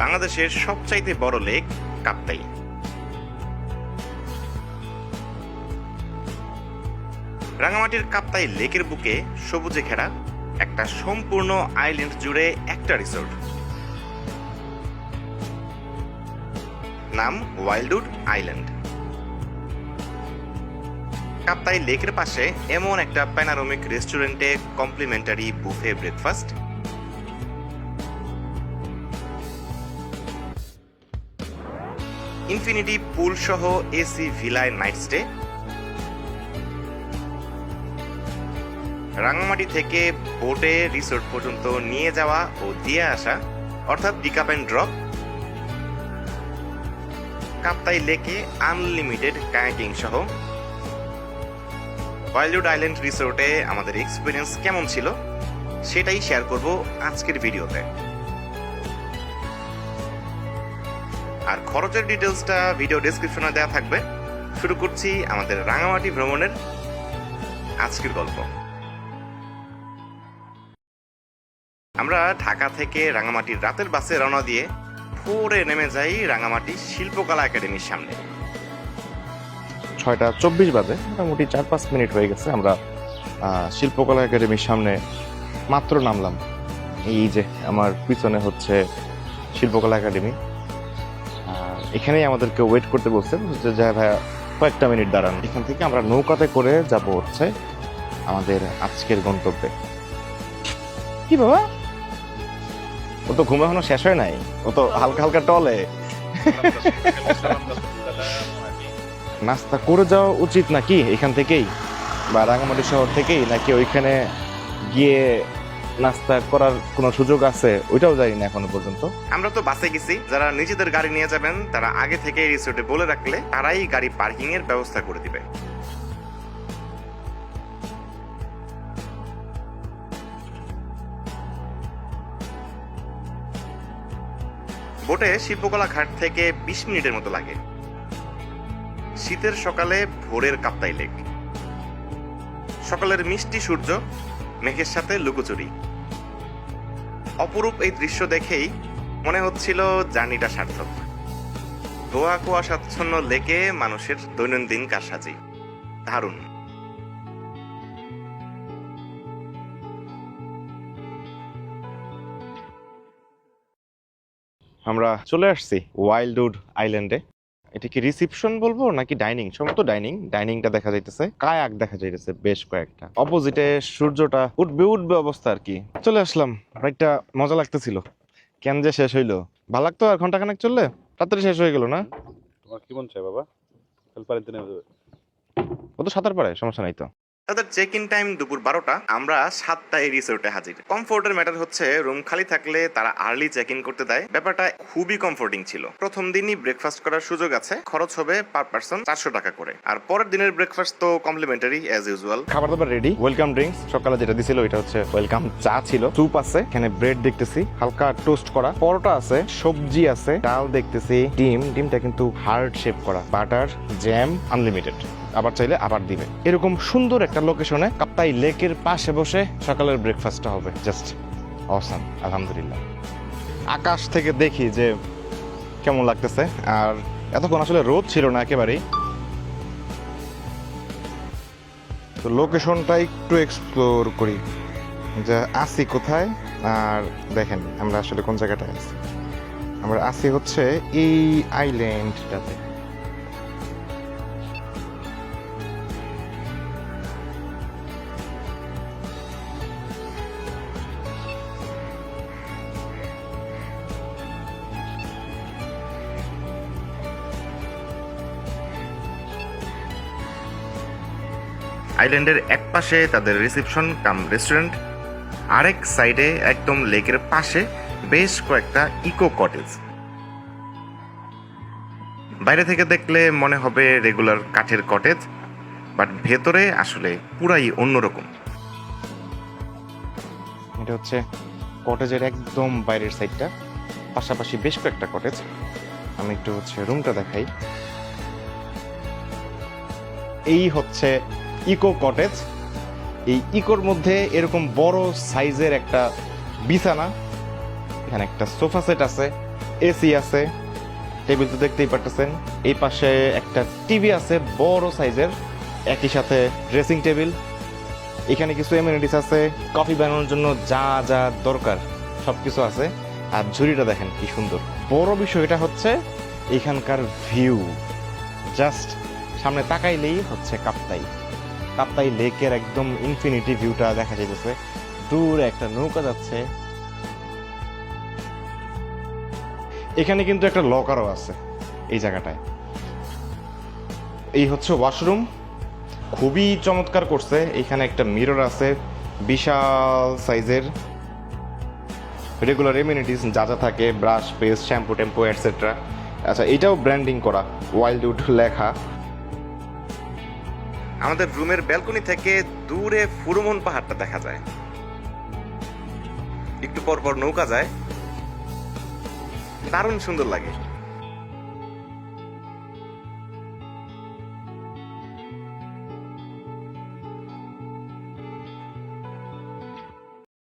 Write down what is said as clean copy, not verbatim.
বাংলাদেশের সবচাইতে বড় লেক কাপ্তাই। রাঙামাটির কাপ্তাই লেকের বুকে সবুজে ঘেরা একটা সম্পূর্ণ আইল্যান্ড জুড়ে একটা রিসোর্ট, নাম ওয়াইল্ডউড আইল্যান্ড। কাপ্তাই লেকের পাশে এমন একটা প্যানারোমিক রেস্টুরেন্টে complimentary buffet breakfast, infinity pool সহ এসি ভিলায় নাইট স্টে, রাঙামাটি থেকে বোটে রিসোর্ট পর্যন্ত নিয়ে যাওয়া ও দিয়ে আসা অর্থাৎ pick up and drop, Kaptai লেকে আনলিমিটেড কায়াকিং সহ। ওয়াইল্ডউড আইল্যান্ড রিসোর্টে আমাদের এক্সপিরিয়েন্স কেমন ছিল সেটাই শেয়ার করব আজকের ভিডিওতে। আর খরচের ডিটেলসটা ভিডিও ডেসক্রিপশনে দেওয়া থাকবে। শুরু করছি আমাদের রাঙামাটি ভ্রমণের আজকের গল্প। আমরা ঢাকা থেকে রাঙামাটির রাতের বাসে রওনা দিয়ে ভোরে নেমে যাই রাঙামাটি শিল্পকলা একাডেমির সামনে। 6:24 বাজে, মোটামুটি 4-5 মিনিট হয়ে গেছে। আমরা শিল্পকলা একাডেমির সামনে মাত্র নামলাম। এই যে আমার পিছনে হচ্ছে শিল্পকলা একাডেমি। এখানেই আমাদেরকে ওয়েট করতে বলছে যে যা ভাইয়া কয়েকটা মিনিট দাঁড়ান। এখান থেকে আমরা নৌকাতে করে যাব হচ্ছে আমাদের আজকের গন্তব্যে। কি বাবা, ও তো ঘুম এখনো শেষ হয় নাই, ও তো হালকা হালকা টলে। নাস্তা করে যাওয়া উচিত নাকি এখান থেকেই বা রাঙামাটি শহর থেকেই, নাকি ওইখানে গিয়ে নাস্তা করার কোনো সুযোগ আছে ওইটাও জানি না এখনো পর্যন্ত। আমরা তো বাসে গেছি, যারা নিজেদের গাড়ি নিয়ে যাবেন তারা আগে থেকে রিসোর্টে বলে রাখলে তারাই গাড়ি পার্কিং এর ব্যবস্থা করে দিবে। বোটে শিল্পকলা ঘাট থেকে 20 মিনিটের মতো লাগে। শীতের সকালে ভোরের কাপ্তাই লেক, সকালের মিষ্টি সূর্য, মেঘের সাথে লুকোচুরি, অপরূপ এই দৃশ্য দেখেই মনে হচ্ছিল জার্নিটা সার্থক। ধোয়া কুয়াশাচ্ছন্ন লেকে মানুষের দৈনন্দিন কারসাজি দারুণ। আমরা চলে আসছি ওয়াইল্ডউড আইল্যান্ডে। এটা কি রিসেপশন বলবো নাকি ডাইনিং? সম্ভবত ডাইনিংটা দেখা যাইতেছে, কায়াক দেখা যাইতেছে বেশ কয়েকটা। অপোজিটে সূর্যটা উঠবে অবস্থা আর কি। চলে আসলাম, রাইডটা মজা লাগতেছিল। কেন যে শেষ হইলো, ভালো লাগতো আর ঘন্টাখানেক চললে, তাড়াতাড়ি শেষ হয়ে গেল না? তোমার কি মন চায় বাবা? কাল পানিতে নেমে যাবে। ও তো সাঁতার পারে, সমস্যা নাই তো। তাদের চেক ইন টাইম দুপুর 12টা, আমরা 7টায় রিসোর্টে হাজির। কমফোর্টের ম্যাটার হচ্ছে রুম খালি থাকলে তারা আর্লি চেক ইন করতে দেয়। ব্যাপারটা খুবই কমফোর্টিং ছিল। প্রথম দিনই ব্রেকফাস্ট করার সুযোগ আছে, খরচ হবে পার পার্সন 400 টাকা করে। আর পরের দিনের ব্রেকফাস্ট তো কমপ্লিমেন্টারি অ্যাজ ইউজুয়াল। খাবার দাবার রেডি, ওয়েলকাম ড্রিঙ্কস। সকালে যেটা দিছিল ওইটা হচ্ছে ওয়েলকাম চা ছিল, স্যুপ আছে, এখানে ব্রেড দেখতেছি হালকা টোস্ট করা, পরোটা আছে, সবজি আছে, ডাল দেখতেছি, ডিমটা কিন্তু হার্ড শেপ করা, বাটার, জ্যাম, আনলিমিটেড, আবার চাইলে আবার দিবে। এরকম সুন্দর একটা লোকেশনে কাপ্তাই লেকের পাশে বসে সকালের ব্রেকফাস্টটা হবে জাস্ট অসাম। আলহামদুলিল্লাহ। আকাশ থেকে দেখি যে কেমন লাগতেছে। আর এতক্ষণ আসলে রোদ ছিল না একেবারেই, তো লোকেশনটা একটু এক্সপ্লোর করি যে আসি কোথায়। আর দেখেন আমরা আসলে কোন জায়গাটায় আছি। আমরা আসি হচ্ছে এই আইল্যান্ডটাতে। আইল্যান্ডের এক পাশে তাদের রিসেপশন কাম রেস্টুরেন্ট, আরেক সাইডে একদম লেকের পাশে বেশ কয়েকটা ইকো কটেজ। বাইরে থেকে দেখলে মনে হবে রেগুলার কাঠের কটেজ, বাট ভেতরে আসলে পুরাই অন্যরকম। এটা হচ্ছে কটেজের একদম বাইরের সাইডটা, পাশাপাশি বেশ কয়েকটা কটেজ। আমি একটু হচ্ছে রুমটা দেখাই। এই হচ্ছে ইকো কটেজ। এই ইকোর মধ্যে এরকম বড় সাইজের একটা বিছানা, এখানে একটা সোফা সেট আছে, এসি আছে, টেবিল তো দেখতেই পারতেছেন। এই পাশে একটা টিভি আছে বড় সাইজের, একই সাথে ড্রেসিং টেবিল। এখানে কিছু এমিনিটিস আছে, কফি বানানোর জন্য যা যা দরকার সবকিছু আছে। আর ঝুড়িটা দেখেন কি সুন্দর। বড় বিষয়টা হচ্ছে এখানকার ভিউ, জাস্ট সামনে তাকাইলেই হচ্ছে কাপ্তাই লেকের একদম ইনফিনিটি ভিউটা দেখা যাইতেছে। দূরে একটা নৌকা যাচ্ছে। এখানে কিন্তু একটা লকারও আছে এই জায়গাটায়। এই হচ্ছে ওয়াশরুম, খুবই চমৎকার করছে। এখানে একটা মিরর আছে বিশাল সাইজের। রেগুলার এমিনিটিস যা যা থাকে, ব্রাশ, পেস্ট, শ্যাম্পু টেম্পু এটসেট্রা। আচ্ছা, এটাও ব্র্যান্ডিং করা, ওয়াইল্ডউড লেখা। আমাদের রুমের ব্যালকনি থেকে দূরে ফুরুমন পাহাড়টা দেখা যায়, একটু পর পর নৌকা যায়, দারুণ সুন্দর লাগে।